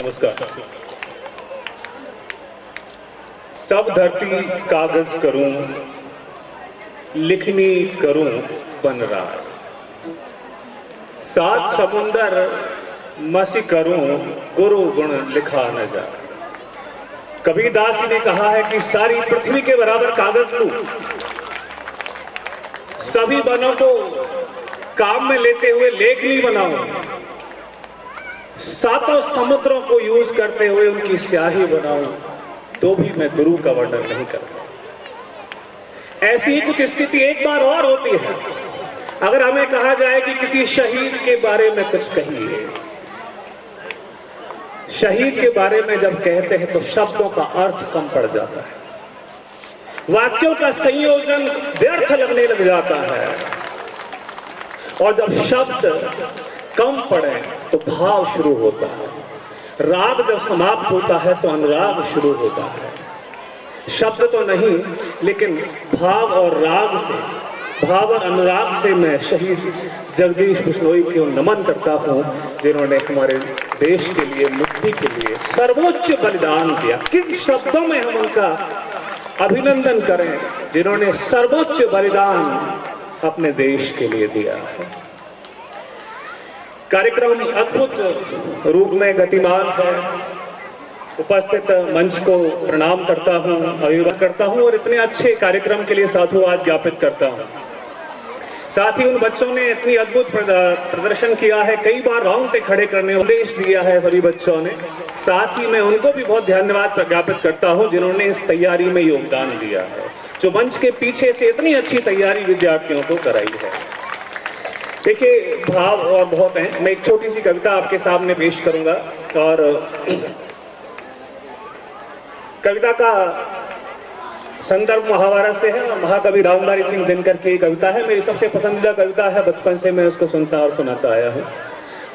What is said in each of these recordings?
नमस्कार। सब धरती कागज करूं, लिखनी करूं बन रहा, सात समुंदर मसी करूं, गुरु गुण लिखा न जा। कबीरदास जी ने कहा है कि सारी पृथ्वी के बराबर कागज लूं, सभी बनों को काम में लेते हुए लेखनी बनाऊं, सातों समुद्रों को यूज करते हुए उनकी स्याही बनाऊं, तो भी मैं गुरु का वर्णन नहीं करता। ऐसी ही कुछ स्थिति एक बार और होती है। अगर हमें कहा जाए कि किसी शहीद के बारे में कुछ कहिए, शहीद के बारे में जब कहते हैं तो शब्दों का अर्थ कम पड़ जाता है, वाक्यों का संयोजन व्यर्थ लगने लग जाता है, और जब शब्द कम पड़े तो भाव शुरू होता है। राग जब समाप्त होता है तो अनुराग शुरू होता है। शब्द तो नहीं, लेकिन भाव और राग से, भाव और अनुराग से मैं शहीद जगदीश बिश्नोई को नमन करता हूं, जिन्होंने हमारे देश के लिए, मुक्ति के लिए सर्वोच्च बलिदान दिया। किन शब्दों में हम उनका अभिनंदन करें, जिन्होंने सर्वोच्च बलिदान अपने देश के लिए दिया है। कार्यक्रम अद्भुत रूप में गतिमान है। उपस्थित मंच को प्रणाम करता हूं, अभिवादन करता हूं और इतने अच्छे कार्यक्रम के लिए साधुवाद ज्ञापित करता हूं। साथ ही उन बच्चों ने इतनी अद्भुत प्रदर्शन किया है, कई बार रोंगटे खड़े करने उपदेश दिया है सभी बच्चों ने। साथ ही मैं उनको भी बहुत धन्यवाद ज्ञापित करता हूं जिन्होंने इस तैयारी में योगदान दिया है, जो मंच के पीछे से इतनी अच्छी तैयारी विद्यार्थियों को कराई है। देखिए, भाव और बहुत हैं। मैं एक छोटी सी कविता आपके सामने पेश करूंगा, और कविता का संदर्भ महाभारत से है और महाकवि रामधारी सिंह दिनकर की कविता है। मेरी सबसे पसंदीदा कविता है, बचपन से मैं उसको सुनता और सुनाता आया हूँ।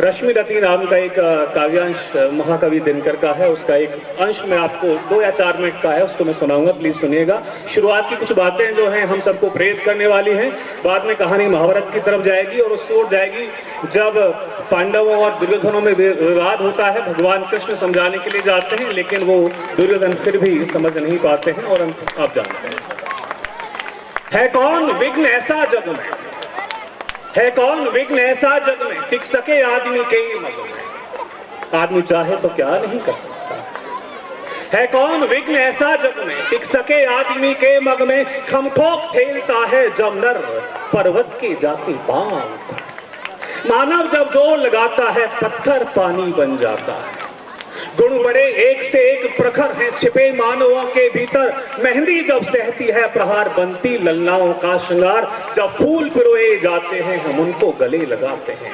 रश्मि रति नाम का एक काव्यांश महाकवि दिनकर का है, उसका एक अंश में आपको 2 या 4 मिनट का है, उसको मैं सुनाऊंगा, प्लीज सुनिएगा। शुरुआत की कुछ बातें जो हैं हम सबको प्रेरित करने वाली हैं। बाद में कहानी महाभारत की तरफ जाएगी और उससे ओर जाएगी जब पांडवों और दुर्योधनों में विवाद होता है। भगवान कृष्ण समझाने के लिए जाते हैं, लेकिन वो दुर्योधन फिर भी समझ नहीं पाते हैं, और आप जानते हैं। है कौन विघ्न ऐसा जग में, है कौन विघ्न ऐसा जग में, टिक सके आदमी के मग में। आदमी चाहे तो क्या नहीं कर सकता। है कौन विघ्न ऐसा जग में, टिक सके आदमी के मग में। खमठोक खेलता है जब नर पर्वत की जाती बांध। मानव जब जोर लगाता है पत्थर पानी बन जाता है। गुण बड़े एक से एक प्रखर हैं छिपे मानवों के भीतर। मेहंदी जब सहती है प्रहार बनती ललनाओं का श्रृंगार। जब फूल पिरोए जाते हैं हम उनको गले लगाते हैं।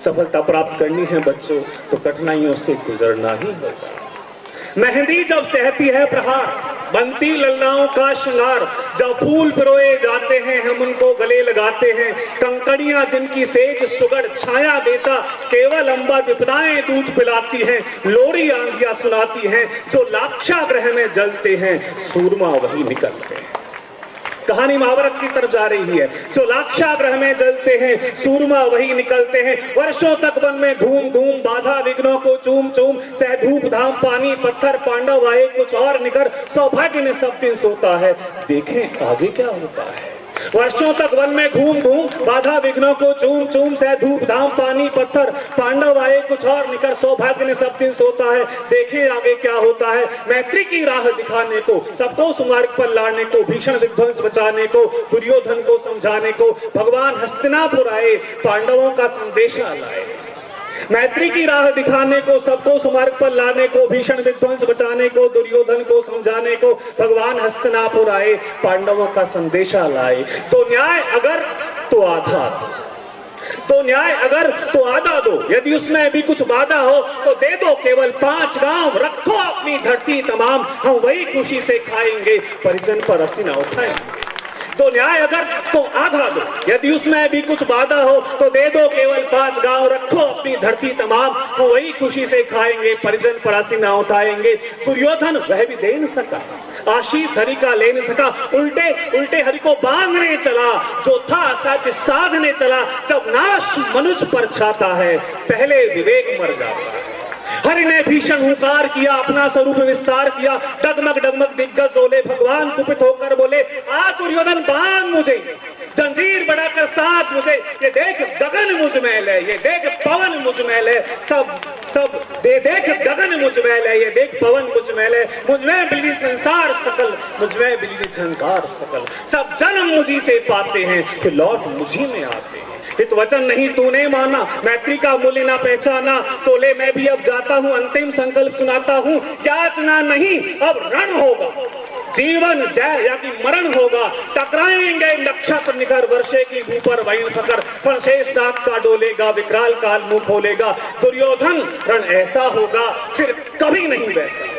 सफलता प्राप्त करनी है बच्चों तो कठिनाइयों से गुजरना ही होगा। मेहंदी जब सहती है प्रहार बनती ललनाओं का श्रृंगार। जब फूल पिरोए जाते हैं हम उनको गले लगाते हैं। कंकड़ियां जिनकी सेज सुगढ़ छाया देता, केवल अंबर विपदाएं दूध पिलाती हैं। लोरी आंधियां सुनाती हैं, जो लाक्षागृह में जलते हैं सूरमा वही निकलते हैं। कहानी महाभारत की तरफ जा रही है। जो लाक्षागृह में जलते हैं सूरमा वही निकलते हैं। वर्षों तक वन में घूम घूम बाधा विघ्नों को चूम चूम। सह धूप धाम पानी पत्थर पांडव आए कुछ और निकर। सौभाग्य ने सब दिन सोता है, देखें आगे क्या होता है। वर्षों तक वन में घूम घूम बाधा विघ्नों को चूम चूम। सह धूप धाम पानी पत्थर पांडव आए कुछ और निकर। सौभाग्य ने सब दिन सोता है, देखें आगे क्या होता है। मैत्री की राह दिखाने को, सबको सुमार्ग पर लाने को, भीषण विध्वंस बचाने को, दुर्योधन को समझाने को भगवान हस्तिनापुर आए, पांडवों का संदेशा लाए। मैत्री की राह दिखाने को, सबको सुमार्ग पर लाने को, भीषण विध्वंस बचाने को, दुर्योधन को समझाने को भगवान हस्तिनापुर आए, पांडवों का संदेशा लाए। तो न्याय अगर तो आधा दो, तो न्याय अगर तो आधा दो। यदि उसमें भी कुछ वादा हो तो दे दो केवल 5 गांव। रखो अपनी धरती तमाम, हम वही खुशी से खाएंगे, परिजन पर हंसी न उठाएंगे। तो न्याय अगर तो आधा दो, यदि उसमें भी कुछ वादा हो तो दे दो केवल 5 गांव। रखो अपनी धरती तमाम, हम वही खुशी से खाएंगे, परिजन पर हंसी न उठाएंगे। दुर्योधन वह भी दे न सका, आशीष हरि का ले न सका। उल्टे उल्टे हरि को बांधने चला, जो था असाध्य साधने चला। जब नाश मनुष्य पर छाता है, पहले विवेक मर जाता है। हरि ने भीषण हुंकार किया, अपना स्वरूप विस्तार किया, डगमग डगमग दिग्गज डोले, भगवान कुपित होकर बोले, आ दुर्योधन बांध मुझे, जंजीर बढ़ाकर साथ मुझे, ये देख गगन मुझ मैल है, ये देख पवन मुझ मैल है, सब देख गगन मुझ मैल है, ये देख पवन मुझ मैल है, मुझ में बिजली संसार सकल, मुझ में बिजली झंकार सकल, सब जन्म मुझी से पाते हैं, फिर लौट मुझी में आते हैं। हित वचन नहीं तूने माना, मैत्री का मूल्य ना पहचाना, तो ले मैं भी अब जाता हूँ, अंतिम संकल्प सुनाता हूँ, याचना नहीं अब रण होगा, जीवन जय या कि मरण होगा, टकराएंगे नक्षत्र निखर, वर्षे की ऊपर वहीं फकर, पर शेष नाग का डोलेगा, विकराल काल मुंह खोलेगा, दुर्योधन रण ऐसा होगा फिर कभी नहीं वैसा,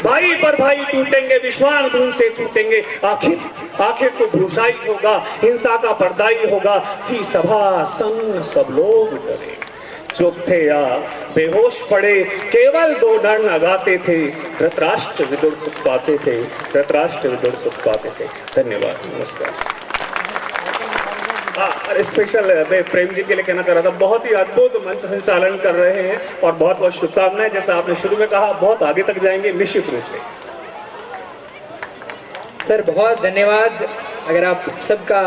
भाई पर भाई टूटेंगे, विश्वान खून से छूटेंगे, आखिर तो भूषाई होगा, हिंसा का पर्दाई होगा, थी सभा संग सब लोग डरे, चुप थे या बेहोश पड़े, केवल दो डर लगाते थे, धृतराष्ट्र विदुर सुख पाते थे, धृतराष्ट्र विदुर सुख पाते थे। धन्यवाद, नमस्कार। और स्पेशल मैं प्रेम जी के लिए कहना चाह रहा था, बहुत ही अद्भुत मंच संचालन कर रहे हैं और बहुत बहुत शुभकामनाएं। जैसा आपने शुरू में कहा, बहुत आगे तक जाएंगे निश्चित रूप से। सर बहुत धन्यवाद। अगर आप सबका